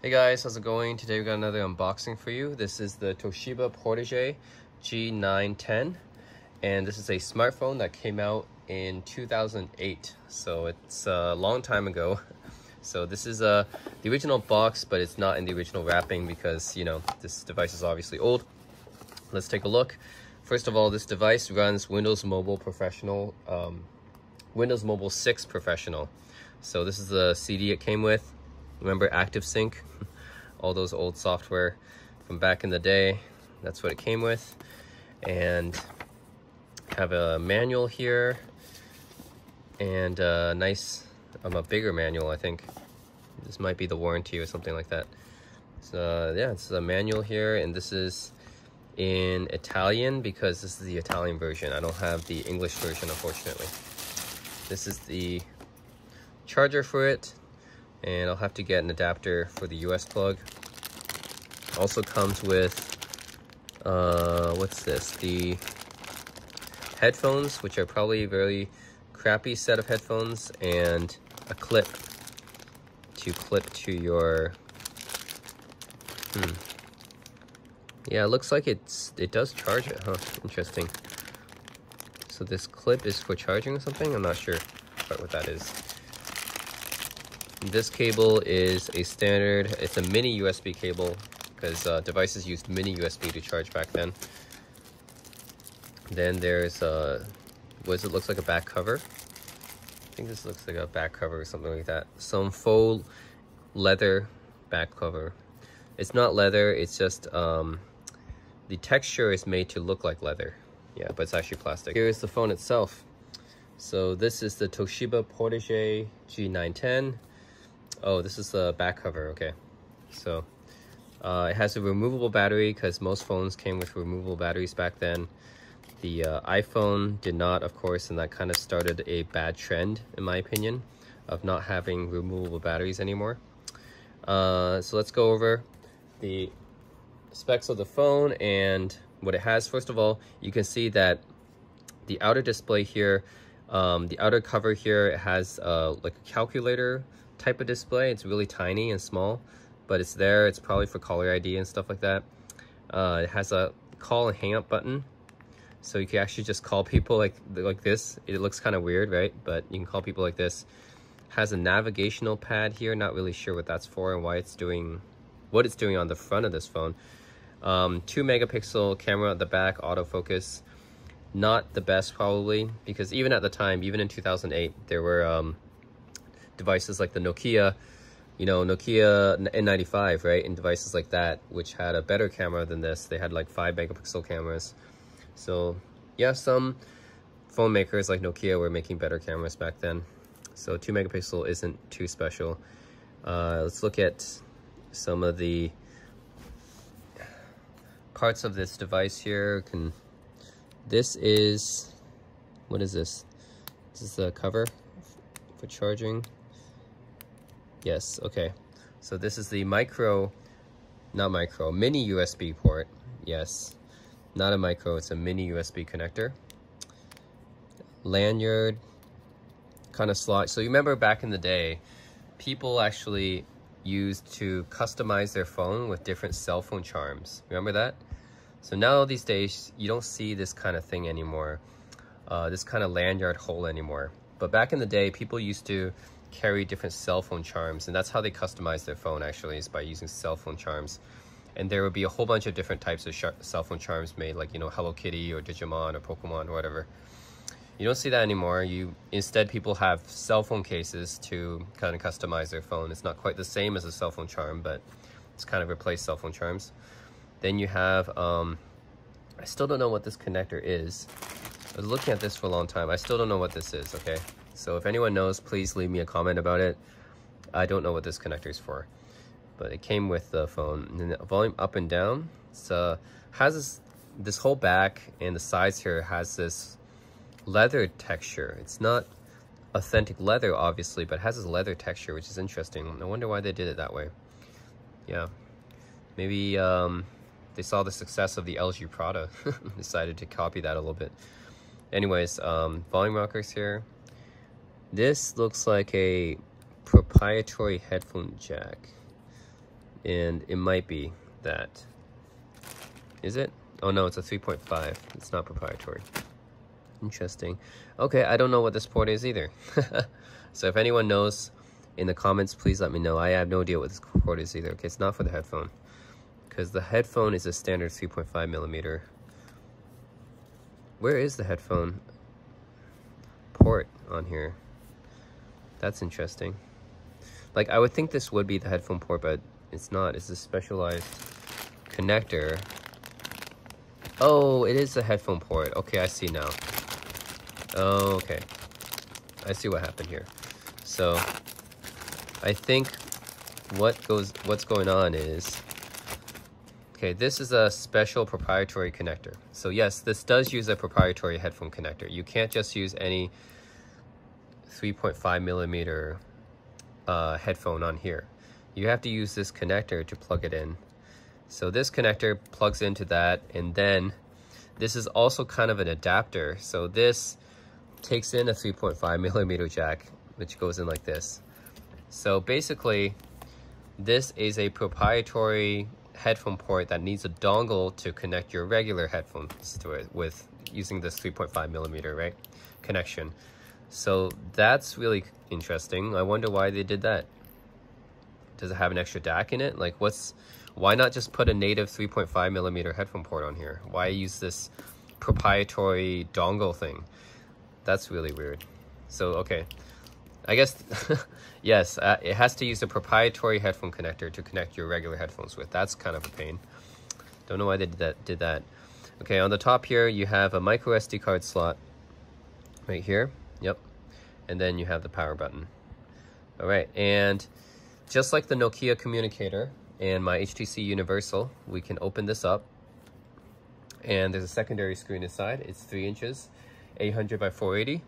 Hey guys, how's it going? Today we got another unboxing for you. This is the Toshiba G910, and this is a smartphone that came out in 2008, so it's a long time ago. So this is the original box, but it's not in the original wrapping because, you know, this device is obviously old. Let's take a look. First of all, this device runs Windows Mobile Professional, Windows Mobile 6 Professional. So this is the CD it came with. Remember ActiveSync? All those old software from back in the day. That's what it came with. And have a manual here and a nice, a bigger manual, I think. This might be the warranty or something like that. So yeah, it's a manual here, and this is in Italian because this is the Italian version. I don't have the English version, unfortunately. This is the charger for it, and I'll have to get an adapter for the US plug. Also comes with what's this, the headphones, which are probably a very crappy set of headphones, and a clip to clip to your yeah, it looks like it does charge it, huh? Interesting. So this clip is for charging or something? I'm not sure quite what that is. This cable is a standard, it's a mini USB cable because devices used mini USB to charge back then. Then there's it looks like a back cover. I think this looks like a back cover or something like that. Some faux leather back cover. It's not leather, it's just the texture is made to look like leather. Yeah, but it's actually plastic. Here's the phone itself. So this is the Toshiba G910. Oh, this is the back cover, okay. So it has a removable battery because most phones came with removable batteries back then. The iPhone did not, of course, and that kind of started a bad trend, in my opinion, of not having removable batteries anymore. So let's go over the specs of the phone and what it has. First of all, you can see that the outer display here, the outer cover here, it has like a calculator type of display. It's really tiny and small, but it's there. It's probably for caller ID and stuff like that. It has a call and hang up button, so you can actually just call people like this. It looks kind of weird, right? But you can call people like this. Has a navigational pad here. Not really sure what that's for and why it's doing what it's doing on the front of this phone. 2 megapixel camera at the back, autofocus. Not the best probably, because even at the time, even in 2008, there were devices like the Nokia, you know, Nokia N95, right? And devices like that, which had a better camera than this. They had like 5 megapixel cameras. So yeah, some phone makers like Nokia were making better cameras back then. So 2 megapixel isn't too special. Let's look at some of the parts of this device here. This is, what is this? This is the cover for charging. Yes, okay. So this is the mini USB port. Yes, not a micro, it's a mini USB connector. Lanyard, kind of slot. So you remember back in the day, people actually used to customize their phone with different cell phone charms. Remember that? So now these days, you don't see this kind of thing anymore, this kind of lanyard hole anymore. But back in the day, people used to carry different cell phone charms, and that's how they customized their phone, actually, is by using cell phone charms. And there would be a whole bunch of different types of cell phone charms made, like, you know, Hello Kitty or Digimon or Pokemon or whatever. You don't see that anymore. Instead, people have cell phone cases to kind of customize their phone. It's not quite the same as a cell phone charm, but it's kind of replaced cell phone charms. Then you have, I still don't know what this connector is. I was looking at this for a long time. I still don't know what this is, okay? So if anyone knows, please leave me a comment about it. I don't know what this connector is for, but it came with the phone. And then the volume up and down, has this whole back and the sides here has this leather texture. It's not authentic leather, obviously, but it has this leather texture, which is interesting. I wonder why they did it that way. Yeah, maybe they saw the success of the LG Prada, decided to copy that a little bit. Anyways, volume rockers here. This looks like a proprietary headphone jack. and it might be that. Is it? Oh no, it's a 3.5. It's not proprietary. Interesting. Okay, I don't know what this port is either. So if anyone knows in the comments, please let me know. I have no idea what this port is either. Okay, it's not for the headphone, because the headphone is a standard 3.5 millimeter. Where is the headphone port on here? That's interesting. Like, I would think this would be the headphone port, but it's not. It's a specialized connector. Oh, it is the headphone port. Okay, I see now. Oh, okay. I see what happened here. So I think what's going on is, okay, this is a special proprietary connector. So yes, this does use a proprietary headphone connector. You can't just use any 3.5 millimeter headphone on here. You have to use this connector to plug it in. So this connector plugs into that, and then this is also kind of an adapter. So this takes in a 3.5 millimeter jack, which goes in like this. So basically, this is a proprietary headphone port that needs a dongle to connect your regular headphones to it with using this 3.5 millimeter, right, connection. So that's really interesting. I wonder why they did that. Does it have an extra DAC in it? Like, why not just put a native 3.5 millimeter headphone port on here? Why use this proprietary dongle thing? That's really weird. So, okay. I guess, yes, it has to use a proprietary headphone connector to connect your regular headphones with. That's kind of a pain. Don't know why they did that. Okay, on the top here, you have a micro SD card slot right here. Yep. And then you have the power button. All right, and just like the Nokia communicator and my HTC Universal, we can open this up. And there's a secondary screen inside. It's 3 inches, 800 by 480. You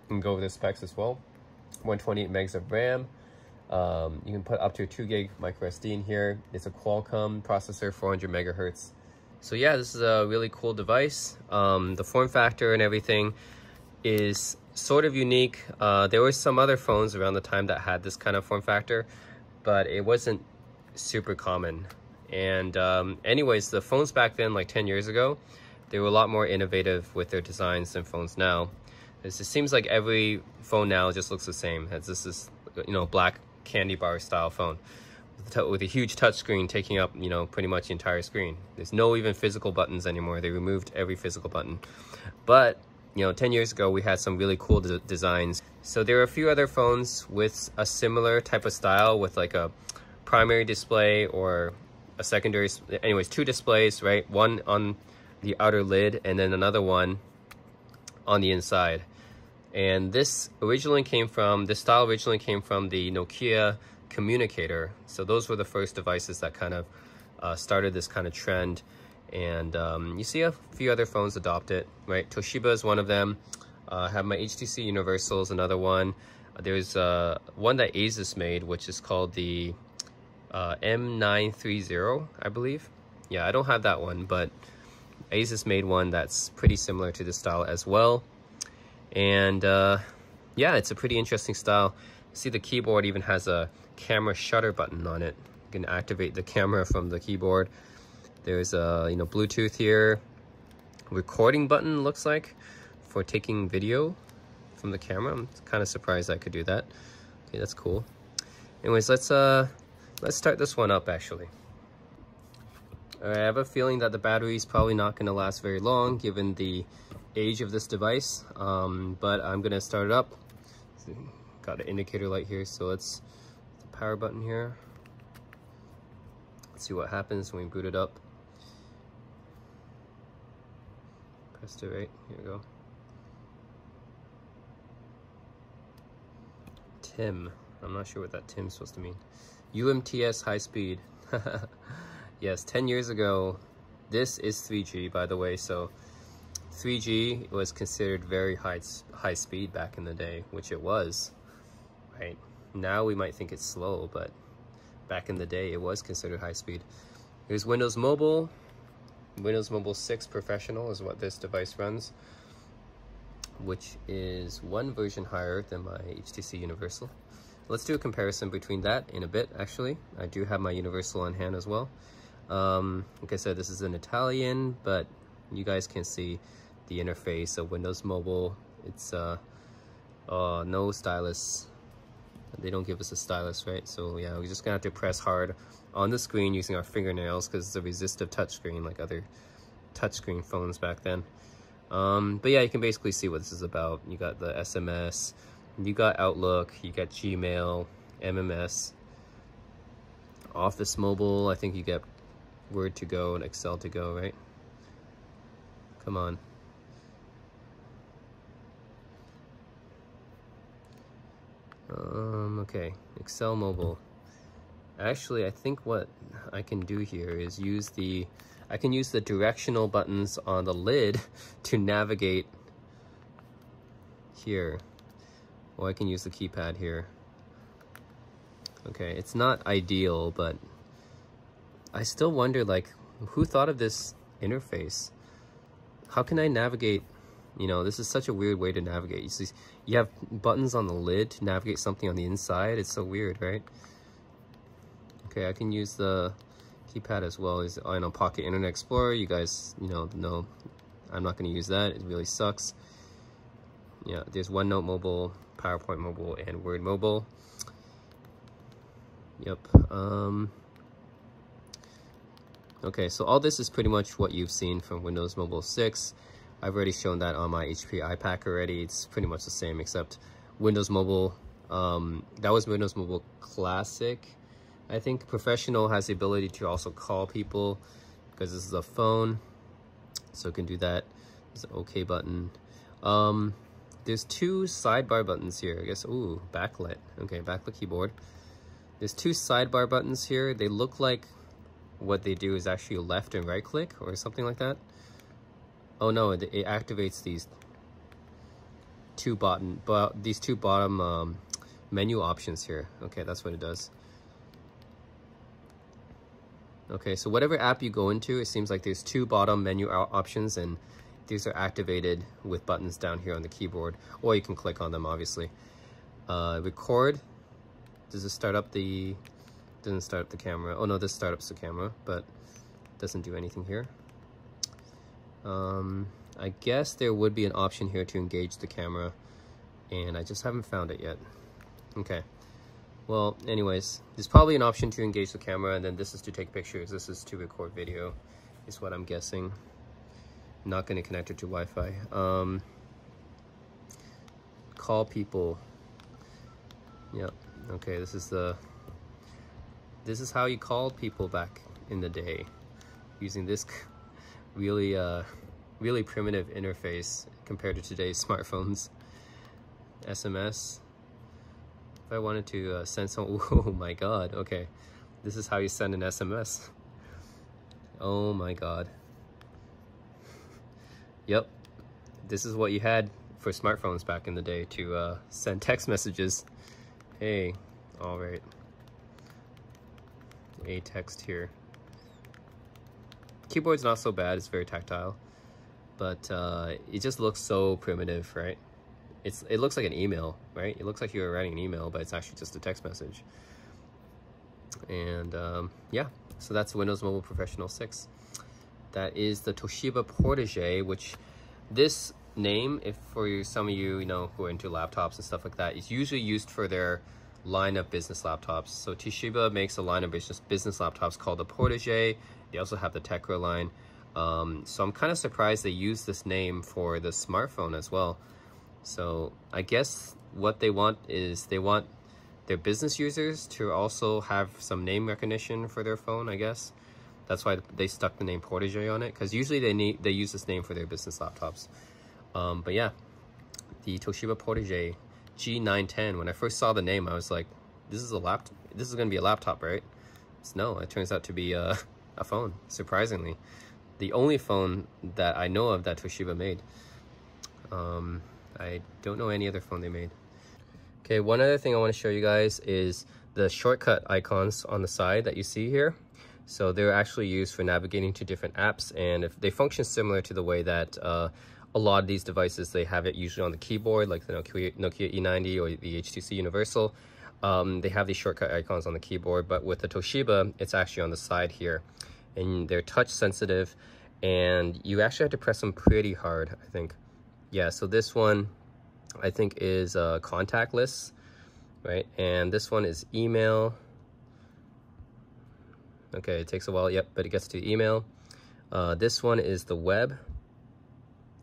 can go over the specs as well. 128 megs of RAM. You can put up to 2 gig micro SD in here. It's a Qualcomm processor, 400 megahertz. So yeah, this is a really cool device. The form factor and everything is sort of unique. There were some other phones around the time that had this kind of form factor, but it wasn't super common. And anyways, the phones back then, like 10 years ago, they were a lot more innovative with their designs than phones now. It seems like every phone now just looks the same, as this is, you know, black candy bar style phone with a huge touch screen taking up, you know, pretty much the entire screen. There's no even physical buttons anymore. They removed every physical button. But, you know, 10 years ago, we had some really cool designs. So there are a few other phones with a similar type of style, with like a primary display or a secondary, anyways, 2 displays, right? One on the outer lid and then another one on the inside. And this style originally came from the Nokia communicator. So those were the first devices that kind of started this kind of trend. And you see a few other phones adopt it, right? Toshiba is one of them. I have my HTC Universal is another one. There's one that Asus made, which is called the M930, I believe. Yeah, I don't have that one, but Asus made one that's pretty similar to this style as well. And yeah, it's a pretty interesting style. See, the keyboard even has a camera shutter button on it. You can activate the camera from the keyboard. There's a, you know, Bluetooth here. Recording button, looks like, for taking video from the camera. I'm kind of surprised I could do that. Okay, that's cool. Anyways, let's start this one up actually. All right, I have a feeling that the battery is probably not going to last very long given the age of this device, but I'm going to start it up. Got an indicator light here, so let's the power button here. Let's see what happens when we boot it up. Pressed it right, here we go. TIM, I'm not sure what that TIM is supposed to mean. UMTS high speed. Yes, 10 years ago, this is 3G, by the way, so 3G was considered very high speed back in the day, which it was, right? Now we might think it's slow, but back in the day, it was considered high speed. Here's Windows Mobile. Windows Mobile 6 Professional is what this device runs, which is one version higher than my HTC Universal. let's do a comparison between that in a bit. Actually, I do have my Universal on hand as well. Like I said, this is in Italian, but you guys can see the interface of Windows Mobile. It's no stylus. They don't give us a stylus, right? So yeah, we're just gonna have to press hard on the screen using our fingernails because it's a resistive touchscreen like other touchscreen phones back then. But yeah, you can basically see what this is about. You got the SMS, you got Outlook, you got Gmail, MMS, Office Mobile. I think you get Word to Go and Excel to Go, right? Come on. Okay, Excel Mobile. Actually, I think what I can do here is I can use the directional buttons on the lid to navigate here. Or I can use the keypad here. Okay, it's not ideal, but I still wonder, like, who thought of this interface? How can I navigate? You know, this is such a weird way to navigate. You see, you have buttons on the lid to navigate something on the inside. It's so weird, right? Okay, I can use the keypad as well as, I know, Pocket Internet Explorer. You guys, you know I'm not going to use that. It really sucks. Yeah, there's OneNote Mobile, PowerPoint Mobile, and Word Mobile. Yep. Okay, so all this is pretty much what you've seen from Windows Mobile 6. I've already shown that on my HP iPack already. It's pretty much the same, except Windows Mobile, that was Windows Mobile Classic. I think Professional has the ability to also call people because this is a phone, so it can do that. There's an OK button. There's two sidebar buttons here, I guess. Ooh, backlit. Okay, backlit keyboard. There's two sidebar buttons here. They look like what they do is actually left and right click or something like that. Oh no, it activates these two bottom menu options here. Okay, that's what it does. Okay, so whatever app you go into, it seems like there's two bottom menu options, and these are activated with buttons down here on the keyboard, or you can click on them, obviously. Record. Does it start up the... Doesn't start up the camera. Oh no, this starts the camera, but doesn't do anything here. I guess there would be an option here to engage the camera, and I just haven't found it yet. Okay. Well, anyways, there's probably an option to engage the camera, and then this is to take pictures. This is to record video, is what I'm guessing. I'm not going to connect it to Wi-Fi. Call people. Yep. Okay, this is how you called people back in the day, using this really primitive interface compared to today's smartphones. SMS. If I wanted to send some, oh my god, okay. This is how you send an SMS. Oh my god. Yep. This is what you had for smartphones back in the day to send text messages. Hey, alright. A text here. Keyboard's not so bad, it's very tactile, but it just looks so primitive, right? It looks like an email, right? It looks like you were writing an email, but it's actually just a text message. And yeah, so that's Windows Mobile Professional 6. That is the Toshiba Protege, which this name, if for some of you, who are into laptops and stuff like that, is usually used for their line of business laptops. So Toshiba makes a line of business laptops called the Protege. They also have the Tecra line. So I'm kind of surprised they use this name for the smartphone as well. So I guess what they want is they want their business users to also have some name recognition for their phone, I guess. That's why they stuck the name Protege on it, because usually they use this name for their business laptops. But yeah, the Toshiba Protege G910. When I first saw the name, I was like, "This is a laptop. This is going to be a laptop, right?" So no, it turns out to be a phone. Surprisingly, the only phone that I know of that Toshiba made. I don't know any other phone they made. Okay, one other thing I want to show you guys is the shortcut icons on the side that you see here. So they're actually used for navigating to different apps, and if they function similar to the way that a lot of these devices, they have it usually on the keyboard, like the Nokia E90 or the HTC Universal. They have these shortcut icons on the keyboard, but with the Toshiba, it's actually on the side here, and they're touch sensitive, and you actually have to press them pretty hard, I think. Yeah, so this one I think is contactless, right? And this one is email. Okay, it takes a while, yep, but it gets to email. This one is the web.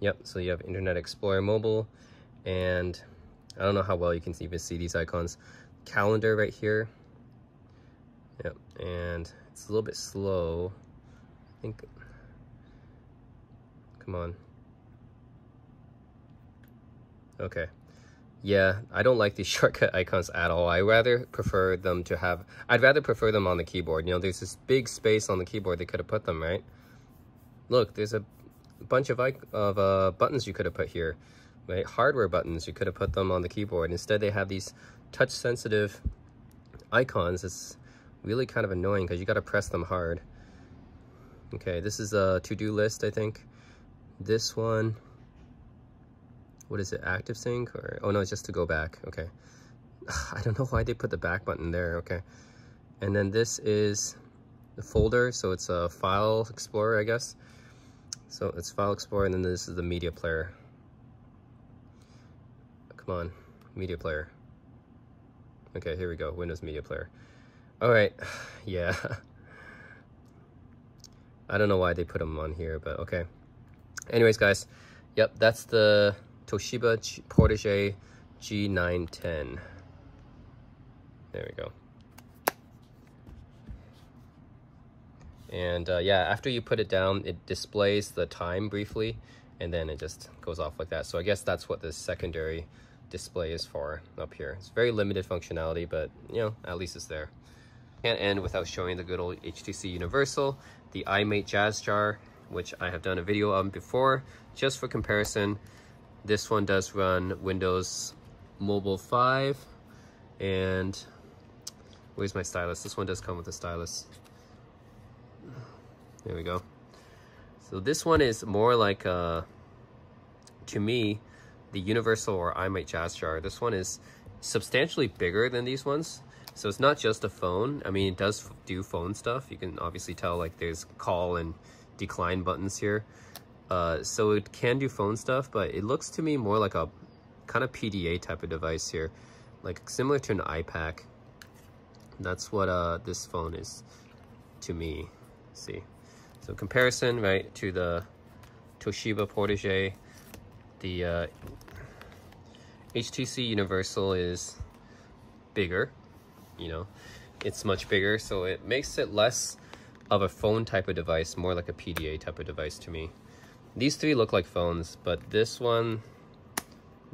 Yep, so you have Internet Explorer Mobile, and I don't know how well you can even see these icons. Calendar right here. Yep, and it's a little bit slow. I think, come on. Okay. Yeah, I don't like these shortcut icons at all. I'd rather prefer them on the keyboard. You know, there's this big space on the keyboard they could have put them, right? Look, there's a bunch of buttons you could have put here, right? Hardware buttons, you could have put them on the keyboard. Instead, they have these touch-sensitive icons. It's really kind of annoying because you got to press them hard. Okay, this is a to-do list, I think. This one, what is it, active sync? Or, oh no, it's just to go back. Okay. I don't know why they put the back button there. Okay. And then this is the folder, so it's a file explorer, I guess. So it's file explorer, and then this is the media player. Come on, media player. Okay, here we go, Windows Media Player. All right, yeah. I don't know why they put them on here, but okay. Anyways, guys, yep, that's the Toshiba Protege G910. There we go. And yeah, after you put it down, it displays the time briefly, and then it just goes off like that. So I guess that's what this secondary display is for up here. It's very limited functionality, but you know, at least it's there. Can't end without showing the good old HTC Universal, the iMate Jazz Jar, which I have done a video on before. Just for comparison, this one does run Windows Mobile 5, and where's my stylus? This one does come with a stylus. There we go. So this one is more like, to me, the Universal or iMate Jazz Jar. This one is substantially bigger than these ones. So it's not just a phone. I mean, it does do phone stuff. You can obviously tell, like, there's call and decline buttons here. So it can do phone stuff, but it looks to me more like a kind of PDA type of device here, like similar to an iPad. That's what this phone is to me. Let's see. So comparison, right, to the Toshiba Protege, the HTC Universal is bigger, you know, it's much bigger, so it makes it less of a phone type of device, more like a PDA type of device to me. These three look like phones, but this one,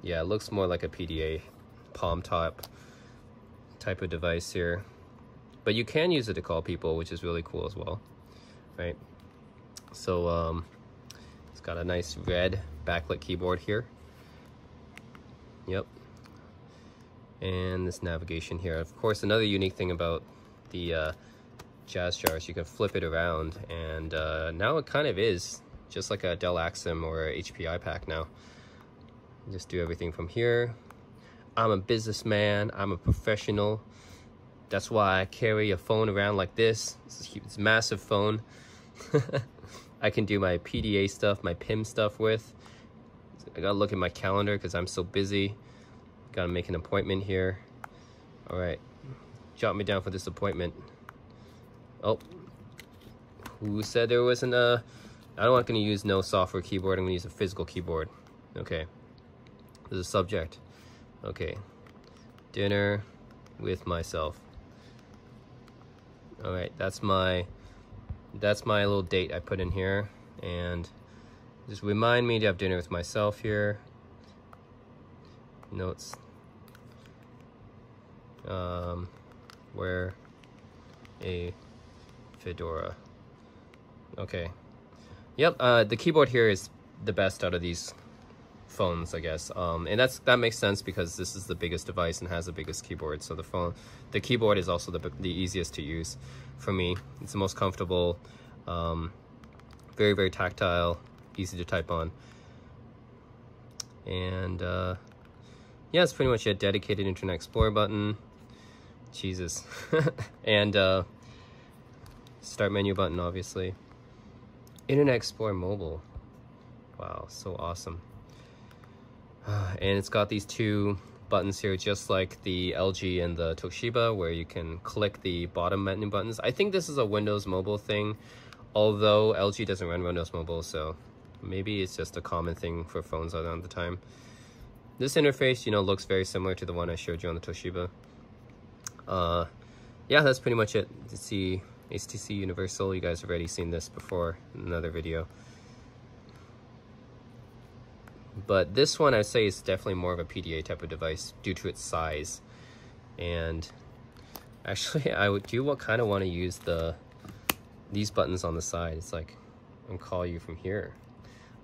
yeah, it looks more like a PDA palm top type of device here. But you can use it to call people, which is really cool as well, right? So it's got a nice red backlit keyboard here. Yep. And this navigation here. Of course, another unique thing about the Jazz Jar is you can flip it around, and now it kind of is just like a Dell Axim or a HP iPad now. You just do everything from here. I'm a businessman, I'm a professional. That's why I carry a phone around like this. It's a massive phone. I can do my PDA stuff, my PIM stuff with. I gotta look at my calendar because I'm so busy. Gotta make an appointment here. All right, jot me down for this appointment. Oh, who said there wasn't a... I'm not gonna use no software keyboard, I'm gonna use a physical keyboard. Okay, there's a subject. Okay, dinner with myself. All right, that's my little date I put in here, and just remind me to have dinner with myself here. Notes. Wear a fedora. Okay. Yep. The keyboard here is the best out of these phones, I guess. And that makes sense because this is the biggest device and has the biggest keyboard. So the keyboard is also the easiest to use for me. It's the most comfortable, very, very tactile, easy to type on. And yeah, it's pretty much a dedicated Internet Explorer button. Jesus. And start menu button, obviously. Internet Explorer Mobile. Wow, so awesome. And it's got these two buttons here, just like the LG and the Toshiba, where you can click the bottom menu buttons. I think this is a Windows Mobile thing, although LG doesn't run Windows Mobile, so maybe it's just a common thing for phones around the time. This interface, you know, looks very similar to the one I showed you on the Toshiba. Yeah, that's pretty much it. It's the HTC Universal. You guys have already seen this before in another video. But this one, I'd say, is definitely more of a PDA type of device due to its size. And actually, I kind of want to use these buttons on the side. It's like, and call you from here,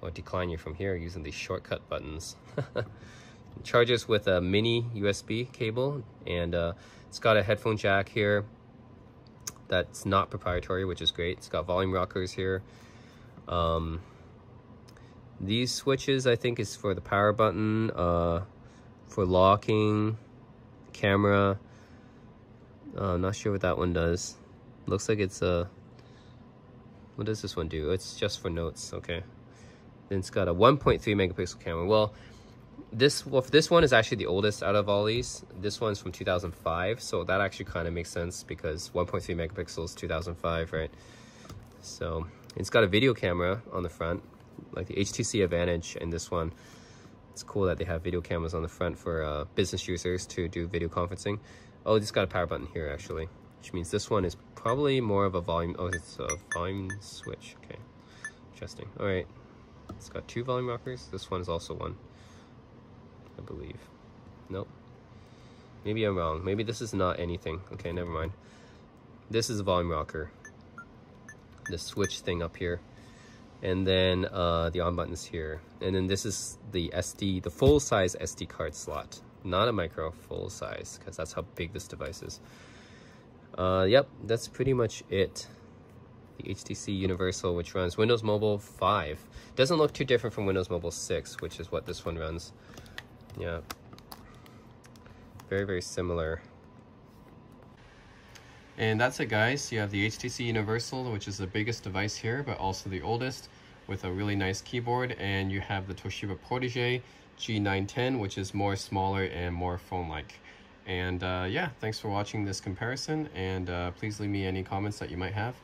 or decline you from here using these shortcut buttons. Charges with a mini USB cable, and it's got a headphone jack here that's not proprietary, which is great. It's got volume rockers here. These switches, I think, is for the power button, for locking, camera. I'm not sure what that one does. Looks like it's a... What does this one do? It's just for notes, okay. Then it's got a 1.3 megapixel camera. Well, this one is actually the oldest out of all these. This one's from 2005, so that actually kind of makes sense because 1.3 megapixels, 2005, right? So it's got a video camera on the front, like the HTC Advantage, and this one, it's cool that they have video cameras on the front for business users to do video conferencing. Oh, it's got a power button here actually, which means this one is probably more of a volume. Oh, it's a volume switch. Okay, interesting. All right, it's got two volume rockers. This one is also one, I believe. Nope. Maybe I'm wrong. Maybe this is not anything. Okay, never mind. This is a volume rocker. The switch thing up here. And then the on buttons here. And then this is the SD, the full size SD card slot. Not a micro, full size, because that's how big this device is. Yep, that's pretty much it. The HTC Universal, which runs Windows Mobile 5. Doesn't look too different from Windows Mobile 6, which is what this one runs. Yeah. Very, very similar. And that's it, guys. You have the HTC Universal, which is the biggest device here, but also the oldest, with a really nice keyboard. And you have the Toshiba Protege G910, which is more smaller and more phone-like. And yeah, thanks for watching this comparison. And please leave me any comments that you might have.